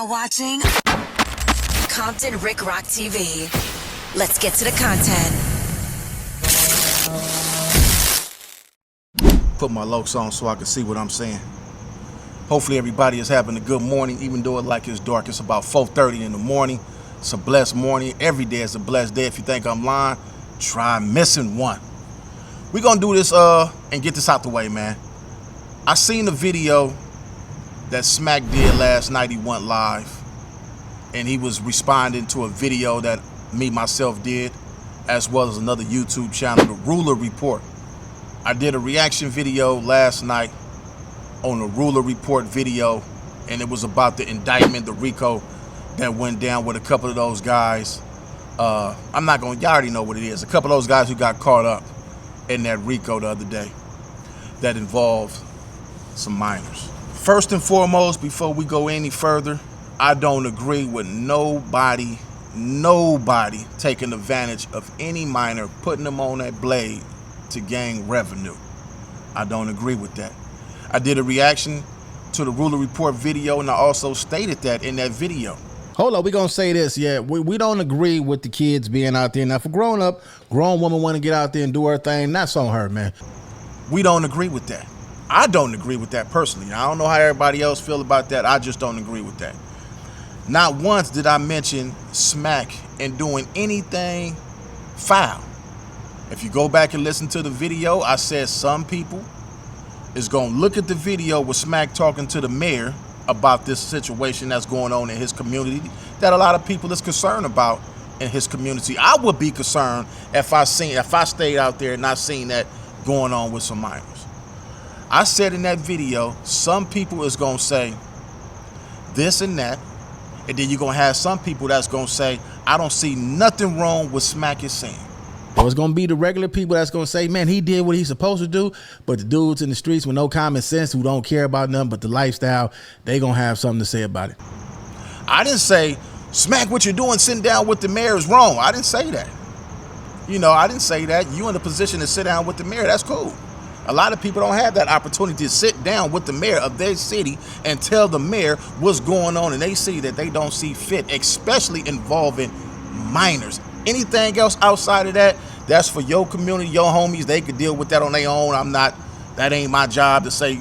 now watching Compton Rick Rock TV. Let's get to the content. Put my lokes on so I can see what I'm saying. Hopefully everybody is having a good morning, even though it's dark. It's about 4:30 in the morning. It's a blessed morning. Every day is a blessed day. If you think I'm lying, try missing one. We're gonna do this and get this out the way, man. I seen the video that SMAC did last night. He went live and he was responding to a video that myself did, as well as another YouTube channel, The Ruler Report. I did a reaction video last night on the Ruler Report video, and it was about the indictment, the Rico, that went down with a couple of those guys. Y'all already know what it is. A couple of those guys who got caught up in that Rico the other day that involved some minors. First and foremost, before we go any further, I don't agree with nobody taking advantage of any minor, putting them on that blade to gain revenue. I don't agree with that. I did a reaction to the Ruler Report video, and I also stated that in that video. Hold on, we're going to say this. Yeah, we don't agree with the kids being out there. Now, for grown woman want to get out there and do her thing, that's on her, man. We don't agree with that. I don't agree with that personally. I don't know how everybody else feel about that. I just don't agree with that. Not once did I mention SMAC and doing anything foul. If you go back and listen to the video, I said some people is going to look at the video with SMAC talking to the mayor about this situation that's going on in his community that a lot of people is concerned about in his community. I would be concerned if I stayed out there and not seen that going on with some minors. I said in that video, some people is going to say this and that, and then you're going to have some people that's going to say, I don't see nothing wrong with SMAC is saying. Or it's going to be the regular people that's going to say, man, he did what he's supposed to do. But the dudes in the streets with no common sense, who don't care about nothing but the lifestyle, they going to have something to say about it. I didn't say, SMAC, what you're doing sitting down with the mayor is wrong. I didn't say that. I didn't say that. You in a position to sit down with the mayor, that's cool. A lot of people don't have that opportunity to sit down with the mayor of their city and tell the mayor what's going on, and they see that they don't see fit, especially involving minors. Anything else outside of that, that's for your community, your homies. They could deal with that on their own. That ain't my job to say,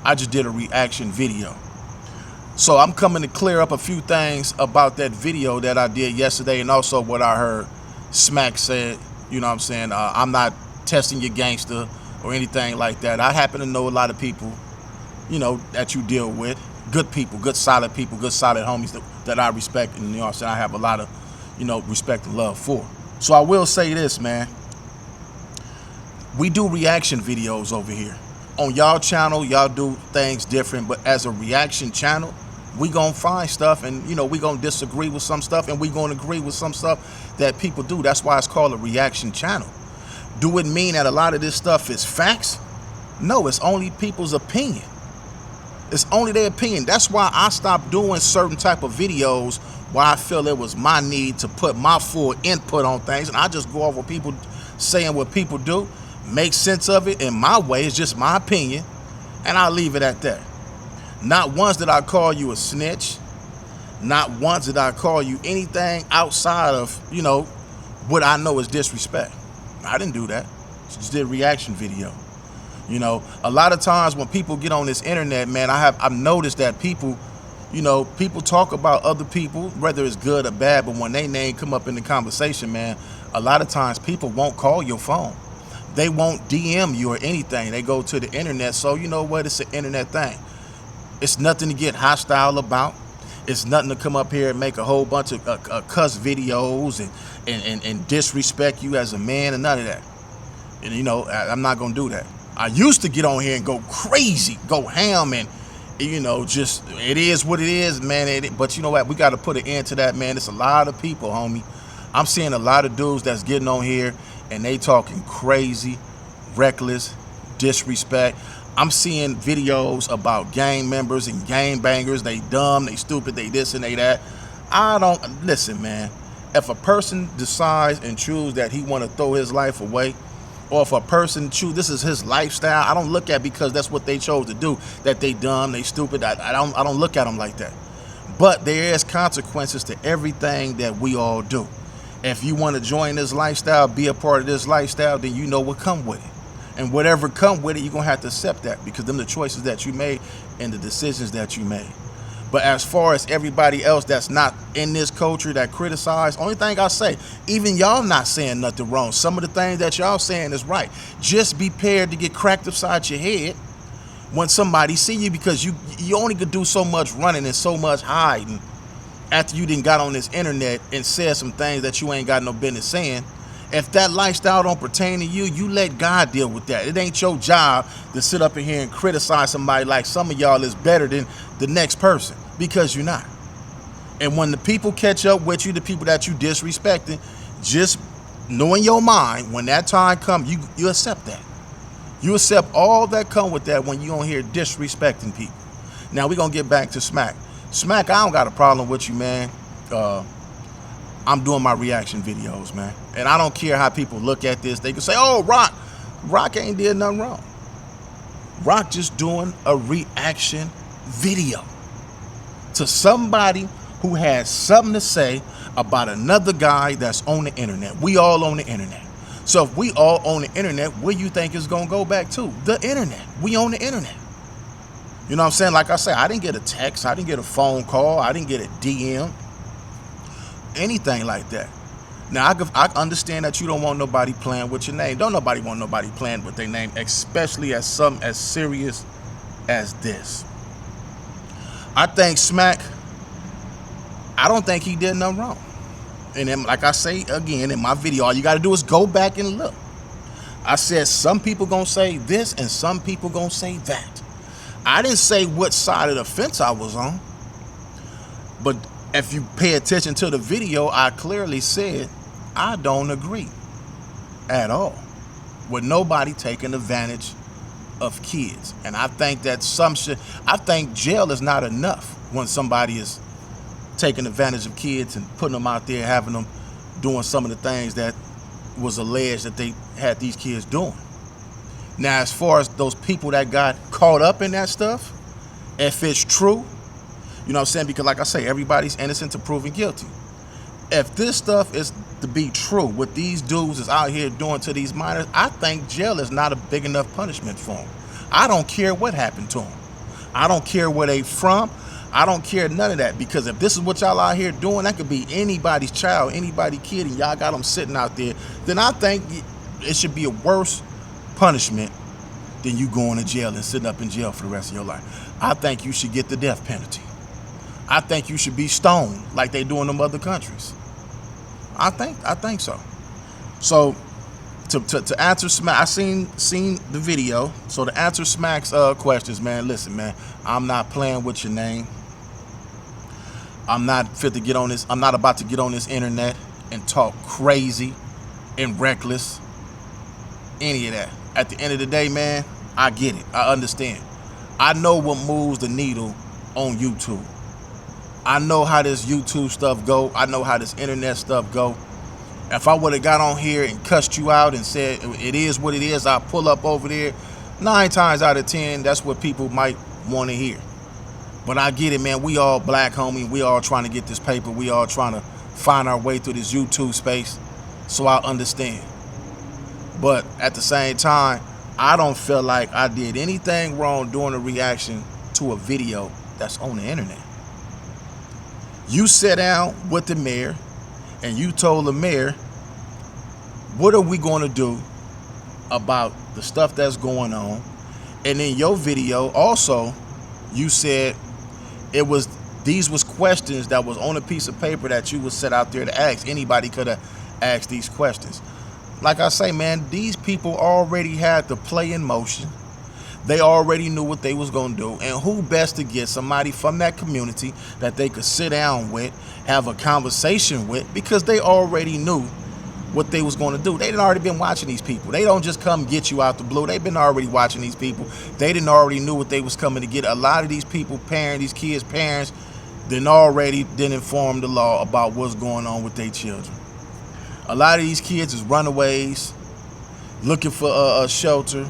I just did a reaction video. So I'm coming to clear up a few things about that video that I did yesterday, and also what I heard SMAC said. You know what I'm saying? I'm not testing your gangster or anything like that. I happen to know a lot of people, that you deal with. Good people, good solid homies that I respect, and what I'm saying, I have a lot of respect and love for. So I will say this, man. We do reaction videos over here. On y'all channel, y'all do things different, but as a reaction channel, we gonna find stuff, and we gonna disagree with some stuff, and we gonna agree with some stuff that people do. That's why it's called a reaction channel. Do it mean that a lot of this stuff is facts? No, it's only people's opinion. It's only their opinion. That's why I stopped doing certain type of videos where I feel it was my need to put my full input on things, and I just go off what people saying, what people do, make sense of it in my way. It's just my opinion, and I'll leave it at that. Not once did I call you a snitch. Not once did I call you anything outside of, what I know is disrespect. I didn't do that. Just did a reaction video. A lot of times when people get on this internet, man, I've noticed that people talk about other people, whether it's good or bad, but when their name come up in the conversation, man, a lot of times people won't call your phone. They won't DM you or anything. They go to the internet. So you know what? It's an internet thing. It's nothing to get hostile about. It's nothing to come up here and make a whole bunch of cuss videos and disrespect you as a man and none of that. And I'm not gonna do that. I used to get on here and go crazy, go ham, and just it is what it is, man. But you know what? We got to put an end to that, man. It's a lot of people, homie. I'm seeing a lot of dudes that's getting on here and they talking crazy, reckless, disrespect. I'm seeing videos about gang members and gang bangers. They dumb, they stupid, they this and they that. Listen, man. If a person decides and chooses that he want to throw his life away, or if a person choose this is his lifestyle, I don't look at because that's what they chose to do, that they dumb, they stupid. I don't look at them like that. But there is consequences to everything that we all do. If you want to join this lifestyle, be a part of this lifestyle, then you know what come with it. And whatever come with it, you're going to have to accept that, because them the choices that you made and the decisions that you made. But as far as everybody else that's not in this culture that criticize, only thing I say, even y'all not saying nothing wrong. Some of the things that y'all saying is right. Just be prepared to get cracked upside your head when somebody see you, because you only could do so much running and so much hiding after you done got on this internet and said some things that you ain't got no business saying. If that lifestyle don't pertain to you, you let God deal with that. It ain't your job to sit up in here and criticize somebody like some of y'all is better than the next person, because you're not. And when the people catch up with you, the people that you disrespecting, just know in your mind, when that time comes, you accept that. You accept all that come with that when you on here disrespecting people. Now we're going to get back to SMAC. SMAC, I don't got a problem with you, man. I'm doing my reaction videos, man. And I don't care how people look at this. They can say, oh, Rock ain't did nothing wrong. Rock just doing a reaction video to somebody who has something to say about another guy that's on the internet. We all on the internet. So if we all on the internet, where you think it's going to go back to? The internet. We on the internet. You know what I'm saying? Like I said, I didn't get a text. I didn't get a phone call. I didn't get a DM. Anything like that. Now, I understand that you don't want nobody playing with your name. Don't nobody want nobody playing with their name, especially as something as serious as this. I think SMAC, I don't think he did nothing wrong. And then, like I say again in my video, all you got to do is go back and look. I said some people gonna say this and some people gonna say that. I didn't say what side of the fence I was on, but if you pay attention to the video, I clearly said I don't agree at all with nobody taking advantage of kids. And I think that I think jail is not enough when somebody is taking advantage of kids and putting them out there, having them doing some of the things that was alleged that they had these kids doing. Now, as far as those people that got caught up in that stuff, if it's true, you know what I'm saying? Because like I say, everybody's innocent to proven guilty. If this stuff is to be true, what these dudes is out here doing to these minors, I think jail is not a big enough punishment for them. I don't care what happened to them. I don't care where they from. I don't care none of that, because if this is what y'all out here doing, that could be anybody's child, anybody's kid, and y'all got them sitting out there, then I think it should be a worse punishment than you going to jail and sitting up in jail for the rest of your life. I think you should get the death penalty. I think you should be stoned like they do in them other countries. I think so. So to answer SMAC, I seen the video. So to answer SMAC's questions, man, listen, man, I'm not playing with your name. I'm not fit to get on this. I'm not about to get on this internet and talk crazy and reckless. Any of that. At the end of the day, man, I get it. I understand. I know what moves the needle on YouTube. I know how this YouTube stuff go. I know how this internet stuff go. If I would have got on here and cussed you out and said it is what it is, I'll pull up over there, 9 times out of 10, that's what people might want to hear. But I get it, man. We all black, homie. We all trying to get this paper. We all trying to find our way through this YouTube space. So I understand. But at the same time, I don't feel like I did anything wrong doing a reaction to a video that's on the internet. You sat down with the mayor and you told the mayor, what are we going to do about the stuff that's going on? And in your video also, you said these was questions that was on a piece of paper that you was set out there to ask. Anybody could have asked these questions. Like I say, man, these people already had the play in motion. They already knew what they was going to do. And who best to get somebody from that community that they could sit down with, have a conversation with, because they already knew what they was going to do. They done already been watching these people. They don't just come get you out the blue. They've been already watching these people. They didn't already knew what they was coming to get. A lot of these people, these kids' parents, didn't inform the law about what's going on with their children. A lot of these kids is runaways, looking for a shelter,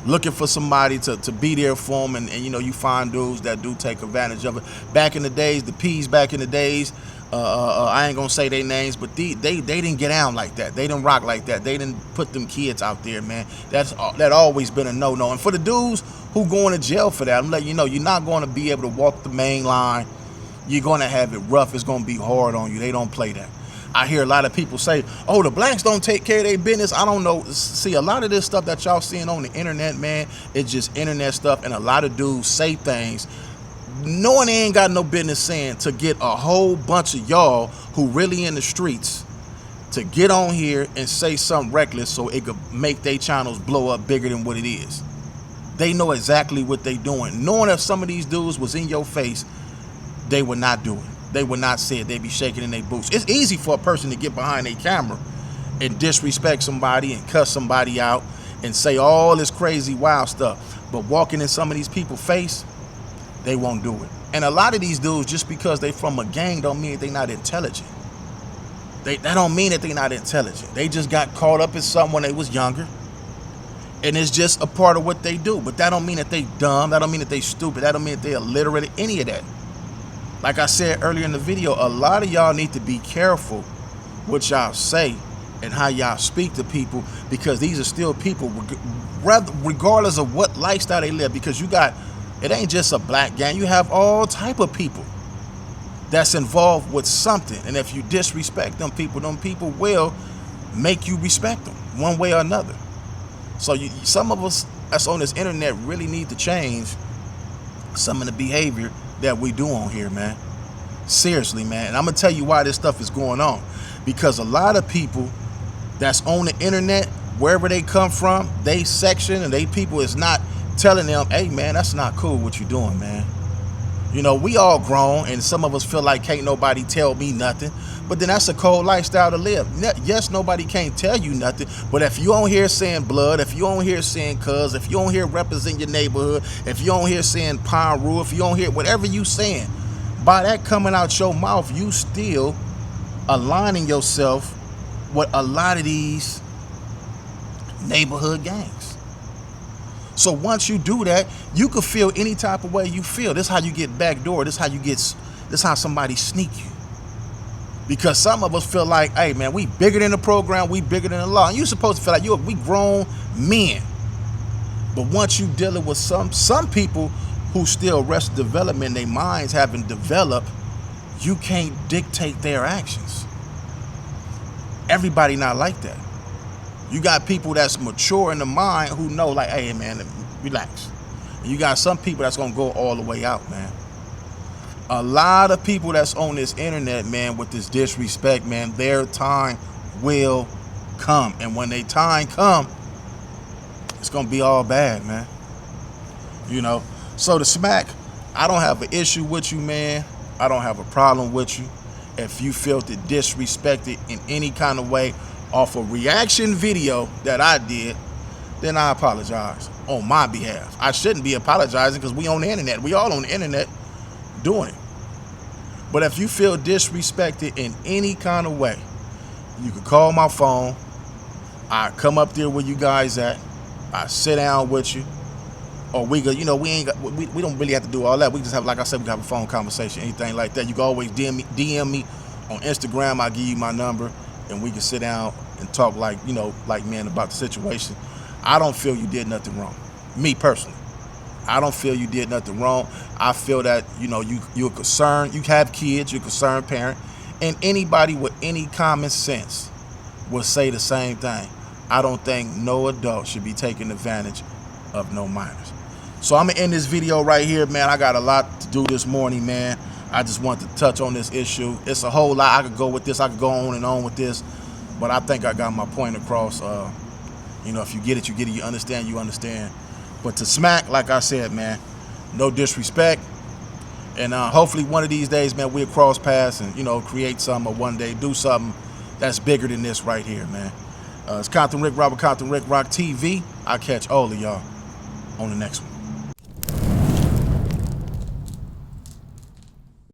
looking for somebody to be there for them, and you know, you find dudes that do take advantage of it. Back in the days, the P's back in the days, I ain't gonna say their names, but they didn't get down like that. They didn't rock like that. They didn't put them kids out there, man. That always been a no-no. And for the dudes who going to jail for that, I'm letting you know, you're not going to be able to walk the main line. You're going to have it rough. It's going to be hard on you. They don't play that. I hear a lot of people say, oh, the blacks don't take care of their business. I don't know. See, a lot of this stuff that y'all seeing on the internet, man, it's just internet stuff. And a lot of dudes say things knowing they ain't got no business saying, to get a whole bunch of y'all who really in the streets to get on here and say something reckless so it could make their channels blow up bigger than what it is. They know exactly what they doing. Knowing if some of these dudes was in your face, they would not do it. They would not say it. They'd be shaking in their boots. It's easy for a person to get behind a camera and disrespect somebody and cuss somebody out and say all this crazy wild stuff. But walking in some of these people's face, they won't do it. And a lot of these dudes, just because they from a gang, don't mean that they not intelligent. That don't mean that they not intelligent. They just got caught up in something when they was younger. And it's just a part of what they do. But that don't mean that they dumb. That don't mean that they stupid. That don't mean that they illiterate, any of that. Like I said earlier in the video, a lot of y'all need to be careful what y'all say and how y'all speak to people, because these are still people, regardless of what lifestyle they live. Because you got, it ain't just a black gang. You have all type of people that's involved with something. And if you disrespect them people will make you respect them one way or another. So some of us that's on this internet really need to change some of the behavior that we do on here, man. Seriously, man. And I'm gonna tell you why this stuff is going on. Because a lot of people that's on the internet, wherever they come from, they section and they people is not telling them, hey man, that's not cool what you doing, man. You know, we all grown, and some of us feel like can't nobody tell me nothing. But then that's a cold lifestyle to live. Yes, nobody can't tell you nothing, but if you on here saying blood, if you on here saying cuz, if you on here represent your neighborhood, if you on here saying Pyru, if you on here, whatever you saying, by that coming out your mouth, you still aligning yourself with a lot of these neighborhood gangs. So once you do that, you can feel any type of way you feel. This is how you get backdoor. This is how somebody sneak you. Because some of us feel like, hey man, we bigger than the program, we bigger than the law. And you're supposed to feel like we grown men. But once you dealing with some people who still arrested development, their minds haven't developed, you can't dictate their actions. Everybody not like that. You got people that's mature in the mind who know like, hey man, relax. And you got some people that's gonna go all the way out, man. A lot of people that's on this internet, man, with this disrespect, man, their time will come. And when their time come, it's gonna be all bad, man. You know, so the SMAC, I don't have an issue with you, man. I don't have a problem with you. If you felt it disrespected in any kind of way off a reaction video that I did, then I apologize on my behalf. I shouldn't be apologizing because we on the internet. We all on the internet doing it. But if you feel disrespected in any kind of way, you can call my phone. I come up there where you guys at. I sit down with you. Or we go, you know, we don't really have to do all that. We just have, like I said, we can have a phone conversation, anything like that. You can always DM me on Instagram. I'll give you my number and we can sit down and talk like, you know, like men about the situation. I don't feel you did nothing wrong. Me personally. I don't feel you did nothing wrong. I feel that, you know, you're concerned, you have kids, you're a concerned parent, and anybody with any common sense will say the same thing. I don't think no adult should be taking advantage of no minors. So I'm gonna end this video right here, man. I got a lot to do this morning, man. I just want to touch on this issue. It's a whole lot. I could go with this. I could go on and on with this, but I think I got my point across. You know, if you get it, you get it. You understand, you understand. But to SMAC, like I said, man, no disrespect. And hopefully one of these days, man, we'll cross paths and, you know, create something, or one day do something that's bigger than this right here, man. It's Compton Rick Rock, Compton Rick Rock TV. I'll catch all of y'all on the next one.